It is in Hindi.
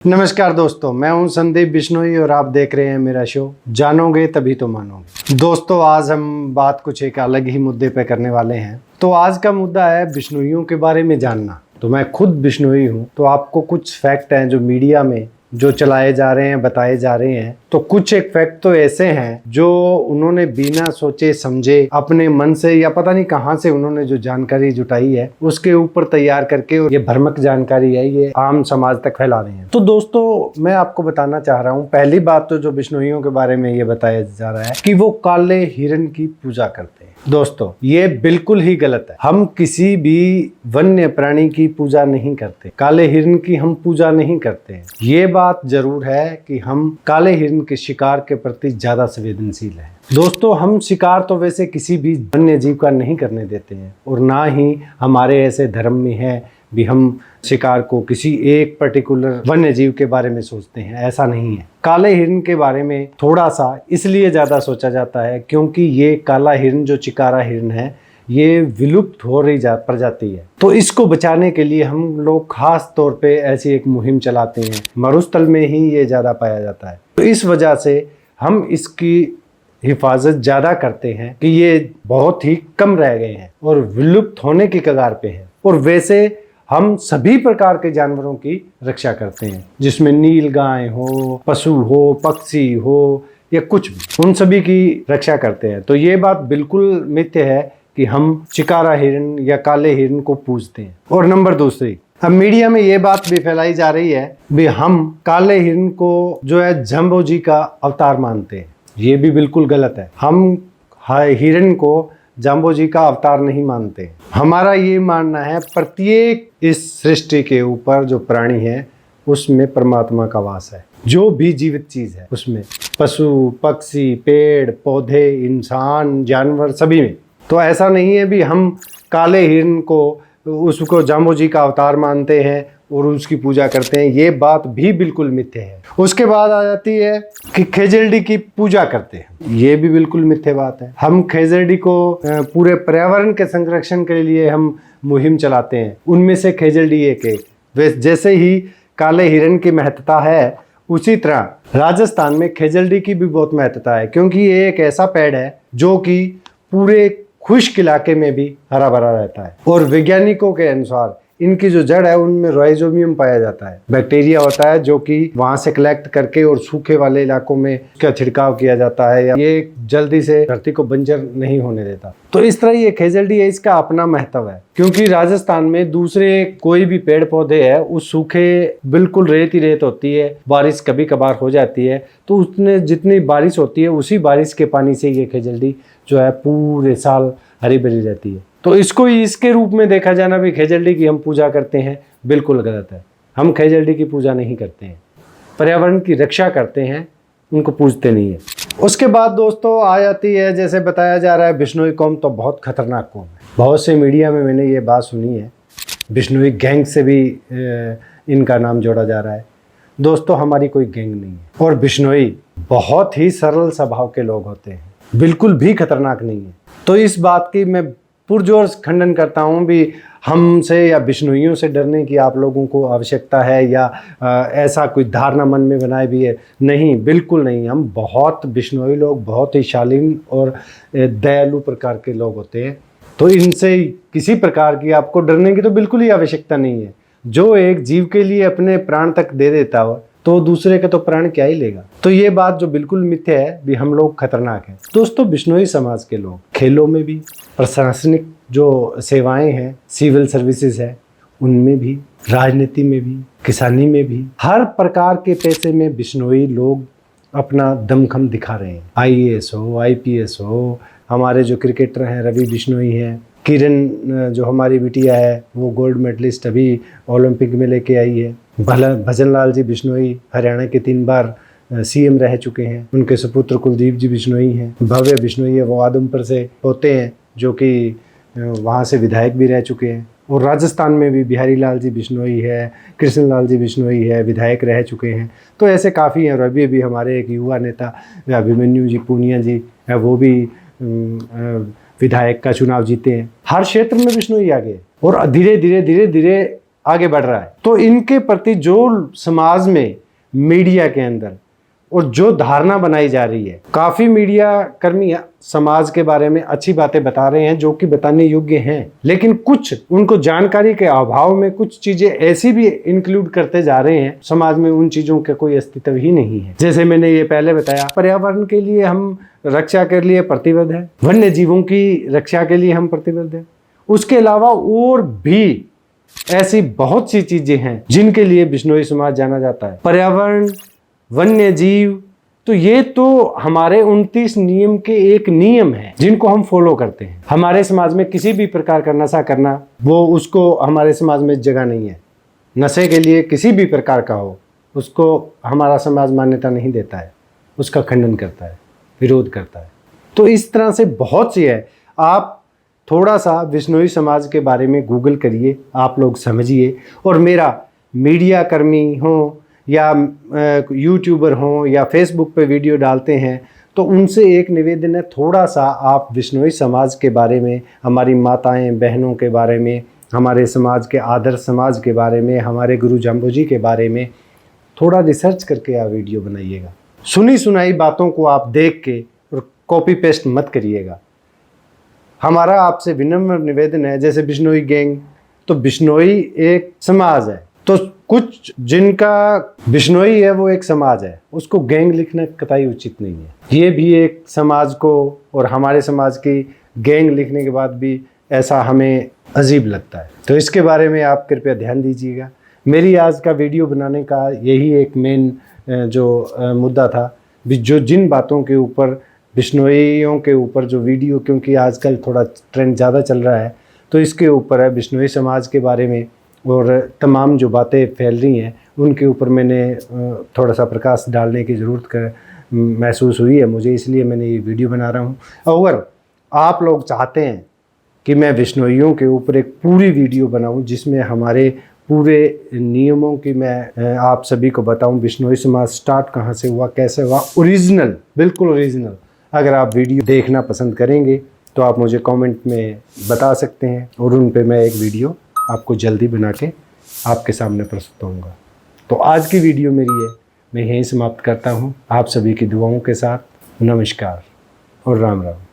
नमस्कार दोस्तों, मैं हूं संदीप बिश्नोई और आप देख रहे हैं मेरा शो जानोगे तभी तो मानोगे। दोस्तों, आज हम बात कुछ एक अलग ही मुद्दे पे करने वाले हैं। तो आज का मुद्दा है बिश्नोइयों के बारे में जानना। तो मैं खुद बिश्नोई हूं, तो आपको कुछ फैक्ट हैं जो मीडिया में जो चलाए जा रहे हैं, बताए जा रहे हैं। तो कुछ एक फैक्ट तो ऐसे हैं जो उन्होंने बिना सोचे समझे अपने मन से या पता नहीं कहां से उन्होंने जो जानकारी जुटाई है उसके ऊपर तैयार करके, और ये भ्रामक जानकारी है, ये आम समाज तक फैला रहे हैं। तो दोस्तों, मैं आपको बताना चाह रहा हूं, पहली बात तो जो बिश्नोइयों के बारे में ये बताया जा रहा है कि वो काले हिरण की पूजा करते हैं। दोस्तों, ये बिल्कुल ही गलत है। हम किसी भी वन्य प्राणी की पूजा नहीं करते, काले हिरण की हम पूजा नहीं करते हैं। ये बात जरूर है कि हम काले हिरण के शिकार के प्रति ज्यादा संवेदनशील हैं। दोस्तों, हम शिकार तो वैसे किसी भी वन्य जीव का नहीं करने देते हैं, और ना ही हमारे ऐसे धर्म में है भी हम शिकार को किसी एक पर्टिकुलर वन्य जीव के बारे में सोचते हैं। ऐसा नहीं है। काले हिरण के बारे में थोड़ा सा इसलिए ज्यादा सोचा जाता है क्योंकि ये काला हिरण जो चिकारा हिरण है, ये विलुप्त हो रही प्रजाति है। तो इसको बचाने के लिए हम लोग खास तौर पे ऐसी एक मुहिम चलाते हैं। मरुस्थल में ही ये ज्यादा पाया जाता है, तो इस वजह से हम इसकी हिफाजत ज्यादा करते हैं कि ये बहुत ही कम रह गए हैं और विलुप्त होने की कगार पे हैं। और वैसे हम सभी प्रकार के जानवरों की रक्षा करते हैं, जिसमें नील गाय हो, पशु हो, पक्षी हो या कुछ भी, उन सभी की रक्षा करते हैं। तो ये बात बिल्कुल मिथ्य है कि हम चिकारा हिरण या काले हिरण को पूजते हैं। और नंबर दूसरी, अब मीडिया में ये बात भी फैलाई जा रही है भी हम काले हिरण को जो है जंबो जी का अवतार मानते हैं। ये भी बिल्कुल गलत है। हम हिरण को जाम्बो जी का अवतार नहीं मानते। हमारा ये मानना है प्रत्येक इस सृष्टि के ऊपर जो प्राणी है उसमें परमात्मा का वास है। जो भी जीवित चीज है उसमें, पशु, पक्षी, पेड़ पौधे, इंसान, जानवर, सभी में। तो ऐसा नहीं है भी हम काले हिरण को उसको जाम्बो जी का अवतार मानते हैं और उसकी पूजा करते हैं। ये बात भी बिल्कुल मिथ्य है। उसके बाद आ जाती है कि खेजड़डी की पूजा करते हैं। ये भी बिल्कुल मिथ्य बात है। हम खेजड़डी को पूरे पर्यावरण के संरक्षण के लिए हम मुहिम चलाते हैं। उनमें से खेजड़डी एक है। जैसे ही काले हिरण की महत्ता है, उसी तरह राजस्थान में खेजड़डी की भी बहुत महत्ता है, क्योंकि ये एक ऐसा पेड़ है जो कि पूरे खुश्क इलाके में भी हरा भरा रहता है। और वैज्ञानिकों के अनुसार इनकी जो जड़ है उनमें राइजोबियम पाया जाता है, बैक्टीरिया होता है जो कि वहां से कलेक्ट करके और सूखे वाले इलाकों में उसका छिड़काव किया जाता है, या ये जल्दी से धरती को बंजर नहीं होने देता। तो इस तरह ये खेजड़डी है, इसका अपना महत्व है। क्योंकि राजस्थान में दूसरे कोई भी पेड़ पौधे है, उस सूखे बिल्कुल रेत ही रेत होती है, बारिश कभी कभार हो जाती है, तो उसने जितनी बारिश होती है उसी बारिश के पानी से ये खेजड़डी जो है पूरे साल हरी भरी रहती है। तो इसको इसके रूप में देखा जाना भी खेजड़डी की हम पूजा करते हैं, बिल्कुल गलत है। हम खेजड़डी की पूजा नहीं करते हैं, पर्यावरण की रक्षा करते हैं, उनको पूजते नहीं है। उसके बाद दोस्तों आ जाती है, जैसे बताया जा रहा है, बिश्नोई कौम तो बहुत खतरनाक कौम है। बहुत से मीडिया में मैंने ये बात सुनी है, बिश्नोई गैंग से भी इनका नाम जोड़ा जा रहा है। दोस्तों, हमारी कोई गैंग नहीं है, और बिश्नोई बहुत ही सरल स्वभाव के लोग होते हैं, बिल्कुल भी खतरनाक नहीं है। तो इस बात की मैं पुरजोर खंडन करता हूँ भी हमसे या बिश्नोइयों से डरने की आप लोगों को आवश्यकता है, या ऐसा कोई धारणा मन में बनाए भी है। नहीं, बिल्कुल नहीं। हम बहुत बिश्नोई लोग बहुत ही शालीन और दयालु प्रकार के लोग होते हैं। तो इनसे किसी प्रकार की आपको डरने की तो बिल्कुल ही आवश्यकता नहीं है। जो एक जीव के लिए अपने प्राण तक दे देता हो, तो दूसरे के तो प्राण क्या ही लेगा। तो ये बात जो बिल्कुल मिथ्या है भी हम लोग खतरनाक हैं। दोस्तों, बिश्नोई समाज के लोग खेलों में भी, प्रशासनिक जो सेवाएं हैं, सिविल सर्विसेज है, उनमें भी, राजनीति में भी, किसानी में भी, हर प्रकार के पेशे में बिश्नोई लोग अपना दमखम दिखा रहे हैं। IAS हो, IPS हो, हमारे जो क्रिकेटर हैं रवि बिश्नोई हैं, किरण जो हमारी बिटिया है वो गोल्ड मेडलिस्ट अभी ओलंपिक में लेके आई है, भजन लाल जी बिश्नोई हरियाणा के 3 बार CM रह चुके हैं, उनके सुपुत्र कुलदीप जी बिश्नोई हैं, भव्य बिश्नोई है, वो आदमपुर से होते हैं, जो कि वहाँ से विधायक भी रह चुके हैं। और राजस्थान में भी बिहारी लाल जी बिश्नोई है, कृष्ण लाल जी बिश्नोई है, विधायक रह चुके हैं। तो ऐसे काफ़ी हैं। और अभी हमारे एक युवा नेता अभिमन्यु जी पूनिया जी है, वो भी विधायक का चुनाव जीते हैं। हर क्षेत्र में बिश्नोई आ गए और धीरे धीरे आगे बढ़ रहा है। तो इनके प्रति जो समाज में मीडिया के अंदर और जो धारणा बनाई जा रही है, काफ़ी मीडिया कर्मी समाज के बारे में अच्छी बातें बता रहे हैं जो कि बताने योग्य हैं, लेकिन कुछ उनको जानकारी के अभाव में कुछ चीज़ें ऐसी भी इंक्लूड करते जा रहे हैं समाज में, उन चीज़ों का कोई अस्तित्व ही नहीं है। जैसे मैंने ये पहले बताया, पर्यावरण के लिए हम रक्षा के लिए प्रतिबद्ध है, वन्य जीवों की रक्षा के लिए हम प्रतिबद्ध है। उसके अलावा और भी ऐसी बहुत सी चीज़ें हैं जिनके लिए बिश्नोई समाज जाना जाता है। पर्यावरण, वन्य जीव, तो ये तो हमारे 29 नियम के एक नियम है जिनको हम फॉलो करते हैं। हमारे समाज में किसी भी प्रकार का नशा करना, वो उसको हमारे समाज में जगह नहीं है। नशे के लिए किसी भी प्रकार का हो, उसको हमारा समाज मान्यता नहीं देता है, उसका खंडन करता है, विरोध करता है। तो इस तरह से बहुत सी है। आप थोड़ा सा बिश्नोई समाज के बारे में गूगल करिए, आप लोग समझिए। और मेरा मीडिया कर्मी हो या यूट्यूबर हों या फेसबुक पे वीडियो डालते हैं, तो उनसे एक निवेदन है, थोड़ा सा आप बिश्नोई समाज के बारे में, हमारी माताएं बहनों के बारे में, हमारे समाज के आदर्श समाज के बारे में, हमारे गुरु जाम्बोजी के बारे में थोड़ा रिसर्च करके आप वीडियो बनाइएगा। सुनी सुनाई बातों को आप देख के और कॉपी पेस्ट मत करिएगा। हमारा आपसे विनम्र निवेदन है, जैसे बिश्नोई गैंग, तो बिश्नोई एक समाज है, तो कुछ जिनका बिश्नोई है वो एक समाज है, उसको गैंग लिखना कतई उचित नहीं है। ये भी एक समाज को और हमारे समाज की गैंग लिखने के बाद भी ऐसा हमें अजीब लगता है। तो इसके बारे में आप कृपया ध्यान दीजिएगा। मेरी आज का वीडियो बनाने का यही एक मेन जो मुद्दा था, जो जिन बातों के ऊपर बिश्नोइयों के ऊपर जो वीडियो, क्योंकि आजकल थोड़ा ट्रेंड ज़्यादा चल रहा है, तो इसके ऊपर है बिश्नोई समाज के बारे में और तमाम जो बातें फैल रही हैं उनके ऊपर मैंने थोड़ा सा प्रकाश डालने की ज़रूरत महसूस हुई है मुझे, इसलिए मैंने ये वीडियो बना रहा हूँ। अगर आप लोग चाहते हैं कि मैं बिश्नोइयों के ऊपर एक पूरी वीडियो बनाऊँ जिसमें हमारे पूरे नियमों की मैं आप सभी को बताऊँ, बिश्नोई समाज स्टार्ट कहाँ से हुआ, कैसे हुआ, ओरिजिनल, बिल्कुल ओरिजिनल, अगर आप वीडियो देखना पसंद करेंगे तो आप मुझे कमेंट में बता सकते हैं और उन पे मैं एक वीडियो आपको जल्दी बना के आपके सामने प्रस्तुत होऊंगा। तो आज की वीडियो मेरी है, मैं यहीं समाप्त करता हूँ। आप सभी की दुआओं के साथ नमस्कार और राम राम।